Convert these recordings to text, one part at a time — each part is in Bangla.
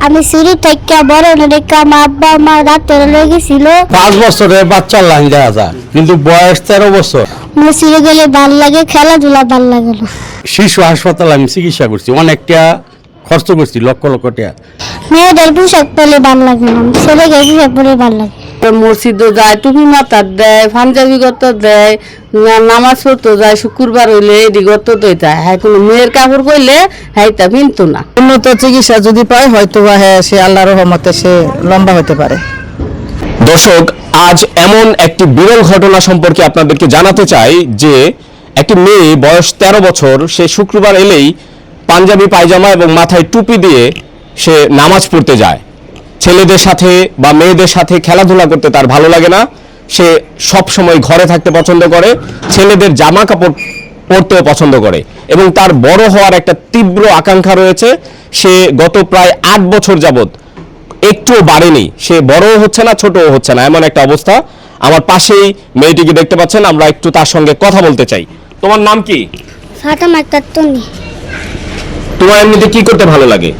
আমি শুরু থেকে বড় রেখা মা আব্বা মা ডাক্তার লেগেছিল। 5 বছরের বাচ্চার লাইন দেওয়া যায়, কিন্তু বয়স 13 বছর। মসজিদে গেলে ভালো লাগে, খেলাধুলা ভালো লাগে না। শিশু হাসপাতালে আমি চিকিৎসা করছি, অনেকটা খরচ করছি, লক্ষ লক্ষ টাকা। মেয়েদের পোশাক পরলে ভালো লাগে না, ছেলেকে পোশাক পরলে ভালো লাগে। মসজিদে যায়, টুপি মাথার দেয়, পাঞ্জাবি গত দেয়, নামাজ পড়তে যায়, শুক্রবার হইলে এদি গত দেয়। হ্যাঁ, কোনো মেয়ের কাপড় কইলে হ্যাঁ তা কিন্তু না। উন্নত চিকিৎসা যদি পায় হয়তো বা হ্যাঁ সে আল্লাহর রহমতে সে লম্বা হতে পারে। দর্শক, আজ এমন একটি বিরল ঘটনা সম্পর্কে আপনাদেরকে জানাতে চাই যে একটি মেয়ে বয়স 13 বছর, সে শুক্রবার এলেই পাঞ্জাবি পায়জামা এবং মাথায় টুপি দিয়ে সে নামাজ পড়তে যায়। ছেলেদের সাথে বা মেয়েদের সাথে খেলাধুলা করতে তার ভালো লাগে না, সে সব সময় ঘরে থাকতে পছন্দ করে, ছেলেদের জামা কাপড় পরতেও পছন্দ করে এবং তার বড় হওয়ার একটা তীব্র আকাঙ্ক্ষা রয়েছে। সে গত প্রায় 8 বছর যাবত একটুও বাড়েনি, সে বড়ও হচ্ছে না ছোটও হচ্ছে না, এমন একটা অবস্থা। আমার পাশেই মেয়েটিকে দেখতে পাচ্ছেন, আমরা একটু তার সঙ্গে কথা বলতে চাই। তোমার নাম কি? ফাতেমা আক্তার তনি। তোমার এমনিতে কি করতে ভালো লাগে?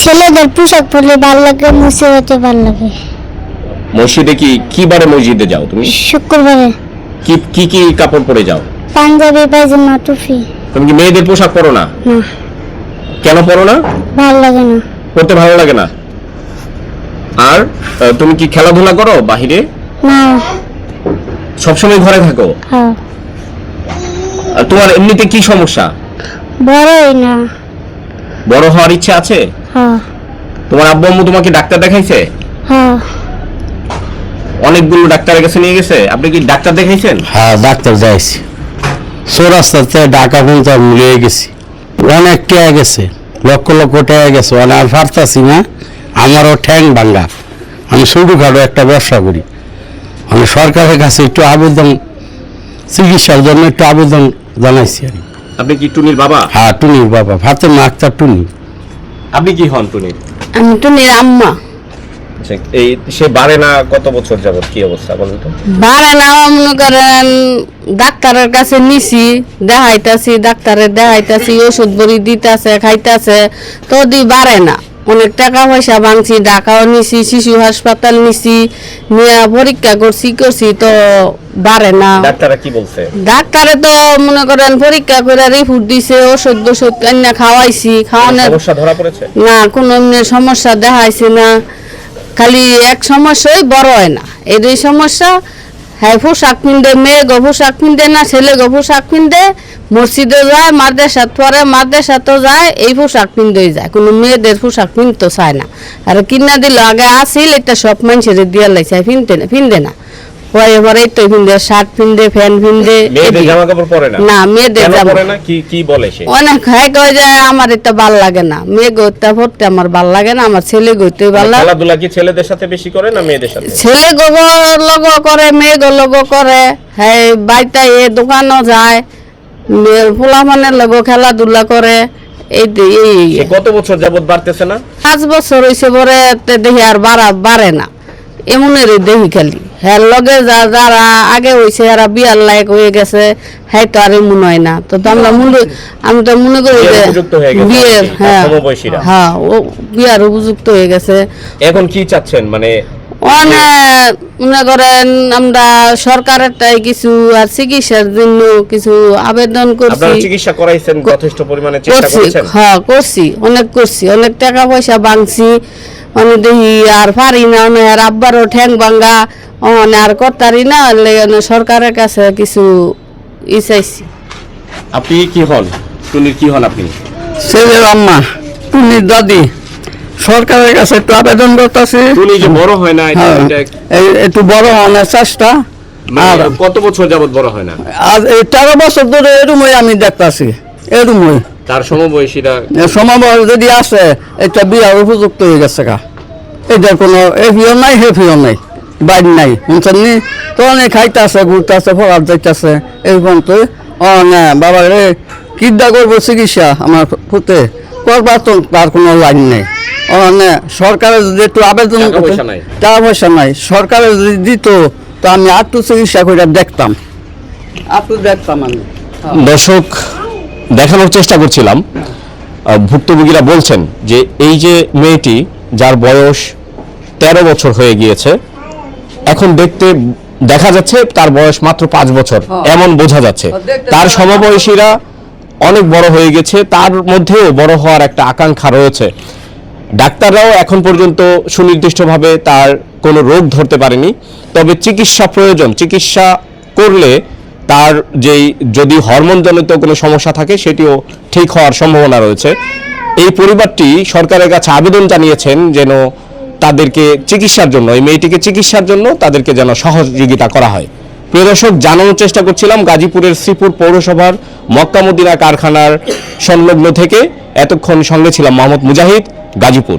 ছেলেদের পোশাক পরলে ভালো লাগে, মসজিদে ভালো লাগে। মসজিদে কি বারে মসজিদে যাও তুমি? শুক্রবারে। কি কি কাপড় পরে যাও? পাঞ্জাবি পায়জামা টুপি। তুমি কি মেয়েদের পোশাক পরো না? না। কেন পরো না? ভালো লাগে না। পরতে ভালো লাগে না। আর তুমি কি খেলাধুলা করো বাহিরে? না। সবসময় ঘরে থাকো? হ্যাঁ। আর তোমার এমনিতে কি সমস্যা? বড়ই না। বড় হওয়ার ইচ্ছা আছে? হ্যাঁ। তোমার আব্বু আম্মু তোমাকে ডাক্তার দেখাইছে? হ্যাঁ। অনেকগুলো ডাক্তারের কাছে নিয়ে গেছে, আপনি কি ডাক্তার দেখাইছেন? হ্যাঁ, ডাক্তার যাইছি, চৌরাস্তাতে ঢাকা পর্যন্ত মিলিয়ে গেছি, অনেক টাকা গেছে, লক্ষ লক্ষ টাকা গেছে। মানে আর পারতাছি না, আমারও ঠ্যাং ভাঙ্গা, আমি ছোটখাটো একটা ব্যবসা করি। আমি সরকারের কাছে একটু আবেদন, চিকিৎসার জন্য একটু আবেদন জানাইছি। আপনি কি টুনির বাবা? হ্যাঁ, টুনির বাবা, ফাতেমা আক্তার টুনি। আপনি কি হন টুনির? আমি টুনির আম্মা। এই সে বাড়ে না কত বছর যাবত, কি অবস্থা বলেন তো? বাড়ে না, মনে করেন ডাক্তারের কাছে নিছি, দেখাইতাছি, ডাক্তারের দেখাইতাছি, ওষুধ বড়ি দিতেছে, খাইতেছে, তো দি বাড়ে না। অনেক টাকা পয়সা ভাঙছি, ঢাকাও নিছি, শিশু হাসপাতাল নিছি, নিয়ে পরীক্ষা করছি তো বাড়ে না। ডাক্তাররা কি বলছে? ডাক্তারে তো মনে করেন পরীক্ষা করে রিপোর্ট দিছে, ওষুধ কান্না খাওয়াইছি, খাওয়ানোর সমস্যা ধরা পড়েছে না, কোনো এমনি সমস্যা দেখাইছে না। খালি এক সমস্যাই বড় হয় না, এই দুই সমস্যা। হ্যাঁ, পোশাক কিনতে, মেয়ে গো পোশাক কিনতে না, ছেলে গো পোশাক কিনতে, মসজিদে যায়, মাদ্রাসাত পরে, মাদ্রাসাতেও যায়, এই পোশাক কিনতেই যায়, কোনো মেয়েদের পোশাক কিনতে চায় না। আর কিনা দিল আগে আসিল, এটা সব মানুষের দিয়ে লাইছে, ফিনতে না পরে তো ফিনদে, শার্ট ফিনদে, ফ্যান ফিনদে। মেয়েদের জামা কাপড় পরে না? না, মেয়েদের জামা পরে না। কি বলে সে? অনেক হ্যাঁ কয় যায় আমার এটা ভাল লাগে না, মেয়ে গইতে পড়তে আমার ভাল লাগে না, আমার ছেলে গইতে ভাল লাগে। খেলাধুলা কি ছেলেদের সাথে বেশি করে না মেয়েদের সাথে? ছেলে লগ করে, মেয়ে লগ করে। হ্যাঁ, বাইটা এ দোকানও যায়, পোলা মানে লগ খেলাধুলা করে। এই কত বছর যাবত বাড়তেছে না? 5 বছর হয়েছে, পরে দেখি আর বাড়ে না, এমনের দেখি খালি। হ্যাঁ, লগে যারা আগে হয়েছে এরা বিয়ার লায়ক হয়ে গেছে, হ্যাঁ তো আর এমন হয় না। তো আমি তো মনে করি যে বিয়ের, হ্যাঁ হ্যাঁ, ও বিয়ার উপযুক্ত হয়ে গেছে। এখন কি চাচ্ছেন? মানে অনেক মনে করেন আমরা সরকারের তাই কিছু আর চিকিৎসার জন্য কিছু আবেদন করছি। চিকিৎসা করাইছেন? যথেষ্ট পরিমাণে চেষ্টা করেছেন? হ্যাঁ, করছি, অনেক টাকা পয়সা ভাঙছি, অনেক দেখি আর পারি না, আর আব্বারও ঠ্যাং ভাঙ্গা, আর করতারি না, সরকারের কাছে কিছু চাইছি। আপনি কি হন? টুনির কি হন আপনি? ছেলের আম্মা, টুনির দাদি। সরকারের কাছে একটু আবেদন করতেছি। টুনি যে বড় হয় না, একটু বড় হওয়ার চেষ্টা। আর কত বছর যাবত বড় হয় না? আজ এই 13 বছর ধরে এরমই আমি দেখতেছি, এরমই। তার সমবয়সীরা সমবয়স যদি আসে, এটা বিয়ার উপযুক্ত হয়ে গেছে গা। এটার কোনো এফিও নাই, হেফিও নাই, বাইর নাই, বুঝছেন নি? তো অনেক খাইতেছে, ঘুরতেছে, ফলার যাইতেছে, এই পর্যন্ত। না বাবা রে, কিডা করবো চিকিৎসা আমার পুতে করবার, তো তার কোনো লাইন নেই। সরকারের যদি একটু আবেদন, টাকা পয়সা নাই, সরকারের যদি দিত তো আমি একটু চিকিৎসা করে দেখতাম, আমি। দর্শক, দেখানোর চেষ্টা করছিলাম ভুক্তভোগীরা বলছেন যে এই যে মেয়েটি যার বয়স 13 বছর হয়ে গিয়েছে, এখন দেখা যাচ্ছে তার বয়স মাত্র 5 বছর, এমন বোঝা যাচ্ছে। তার সমবয়সীরা অনেক বড় হয়ে গেছে, তার মধ্যেও বড় হওয়ার একটা আকাঙ্ক্ষা রয়েছে। ডাক্তাররাও এখন পর্যন্ত সুনির্দিষ্টভাবে তার কোনো রোগ ধরতে পারেনি, তবে চিকিৎসা প্রয়োজন। চিকিৎসা করলে তার যেই যদি হরমোনজনিত কোনো সমস্যা থাকে সেটিও ঠিক হওয়ার সম্ভাবনা রয়েছে। এই পরিবারটি সরকারের কাছে আবেদন জানিয়েছেন যেন তাদেরকে চিকিৎসার জন্য, এই মেয়েটিকে চিকিৎসার জন্য তাদেরকে যেন সহযোগিতা করা হয়। প্রিয় দর্শক, জানানোর চেষ্টা করছিলাম গাজীপুরের শ্রীপুর পৌরসভার মক্কা মদিনা কারখানার সংলগ্ন থেকে। এতক্ষণ সঙ্গে ছিলাম মোহাম্মদ মুজাহিদ, গাজীপুর।